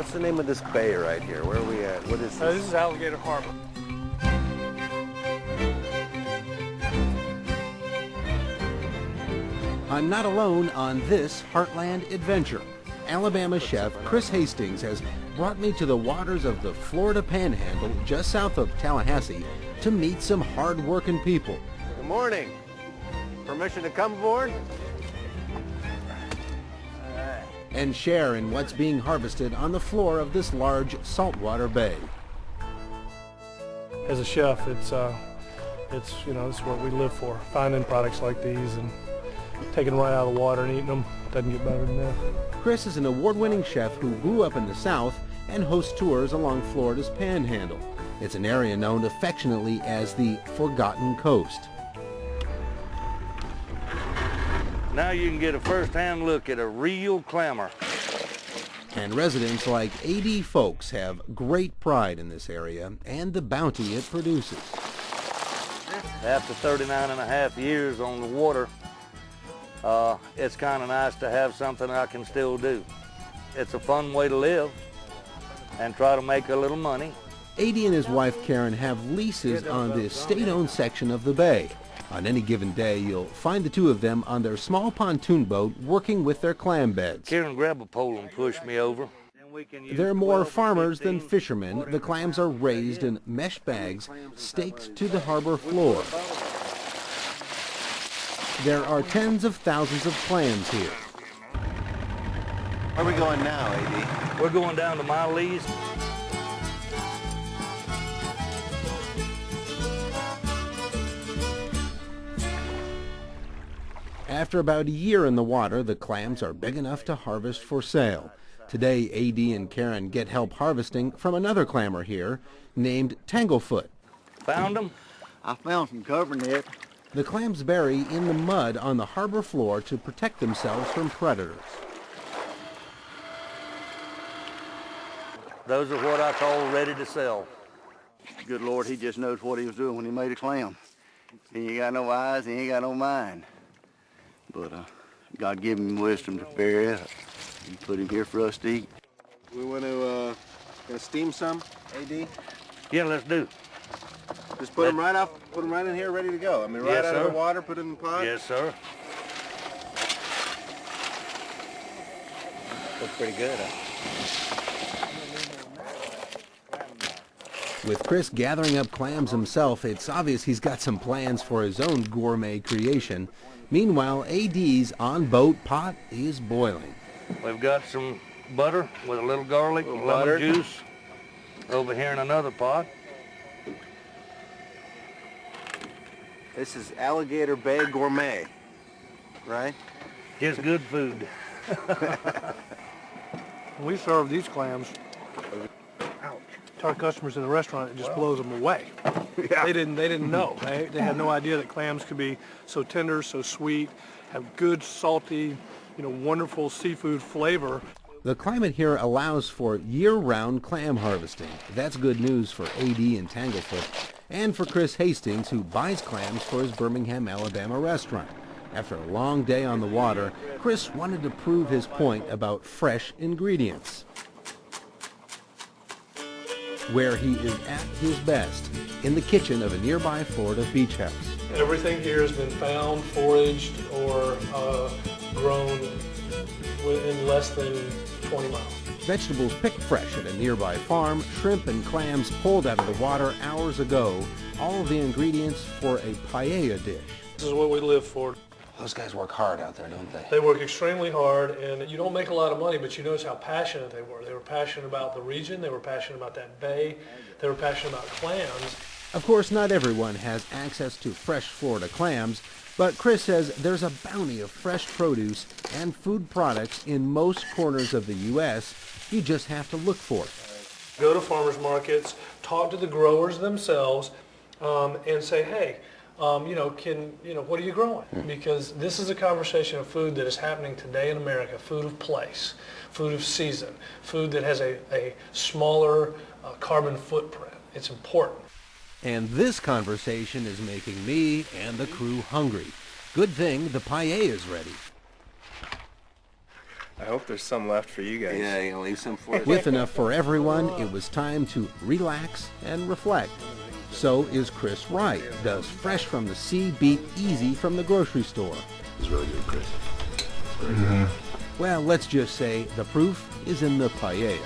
What's the name of this bay right here? Where are we at? What is this? This is Alligator Harbor. I'm not alone on this Heartland adventure. Alabama chef Chris Hastings has brought me to the waters of the Florida Panhandle just south of Tallahassee to meet some hard-working people. Good morning. Permission to come aboard? And share in what's being harvested on the floor of this large saltwater bay. As a chef, it's what we live for, finding products like these and taking them right out of the water and eating them. Doesn't get better than that. Chris is an award-winning chef who grew up in the South and hosts tours along Florida's Panhandle. It's an area known affectionately as the Forgotten Coast. Now you can get a first-hand look at a real clammer. And residents like AD folks have great pride in this area and the bounty it produces. After 39 and a half years on the water, it's kind of nice to have something I can still do. It's a fun way to live and try to make a little money. AD and his wife Karen have leases on the state-owned section of the bay. On any given day, you'll find the two of them on their small pontoon boat working with their clam beds. Karen, grab a pole and push me over. They're more farmers than fishermen. The clams are raised in mesh bags staked to the harbor floor. There are tens of thousands of clams here. Where are we going now, AD? We're going down to my lease. After about a year in the water, the clams are big enough to harvest for sale. Today, AD and Karen get help harvesting from another clammer here named Tanglefoot. Found them? I found some cover net. The clams bury in the mud on the harbor floor to protect themselves from predators. Those are what I call ready to sell. Good Lord, he just knows what he was doing when he made a clam. He ain't got no eyes, he ain't got no mind. But God gave him wisdom to figure it out. He put him here for us to eat. We want to steam some, AD? Yeah, let's do. Just put them right off, put them right in here, ready to go. I mean, right Yes, out sir. of the water, put it in the pot. Yes, sir. Looks pretty good, huh? With Chris gathering up clams himself, it's obvious he's got some plans for his own gourmet creation. Meanwhile, AD's on-boat pot is boiling. We've got some butter with a little garlic, lemon juice over here in another pot. This is Alligator Bay Gourmet, right? Just good food. When we serve these clams to our customers in the restaurant, it just blows them away. Yeah. They didn't know. They had no idea that clams could be so tender, so sweet, have good, salty, wonderful seafood flavor. The climate here allows for year-round clam harvesting. That's good news for AD and Tanglefoot, and for Chris Hastings, who buys clams for his Birmingham, Alabama restaurant. After a long day on the water, Chris wanted to prove his point about fresh ingredients. Where he is at his best, in the kitchen of a nearby Florida beach house. Everything here has been found, foraged, or grown within less than 20 miles. Vegetables picked fresh at a nearby farm, shrimp and clams pulled out of the water hours ago, all of the ingredients for a paella dish. This is what we live for. Those guys work hard out there, don't they? They work extremely hard, and you don't make a lot of money, but you notice how passionate they were. They were passionate about the region, they were passionate about that bay, they were passionate about clams. Of course, not everyone has access to fresh Florida clams, but Chris says there's a bounty of fresh produce and food products in most corners of the U.S. You just have to look for it. Go to farmers markets, talk to the growers themselves, and say, hey, what are you growing? Because this is a conversation of food that is happening today in America, food of place, food of season, food that has a smaller carbon footprint. It's important. And this conversation is making me and the crew hungry. Good thing the paella is ready. I hope there's some left for you guys. Yeah, you gonna leave some for us? With enough for everyone, it was time to relax and reflect. So is Chris right? Does fresh from the sea beat easy from the grocery store? It's really good, Chris. Well, let's just say the proof is in the paella.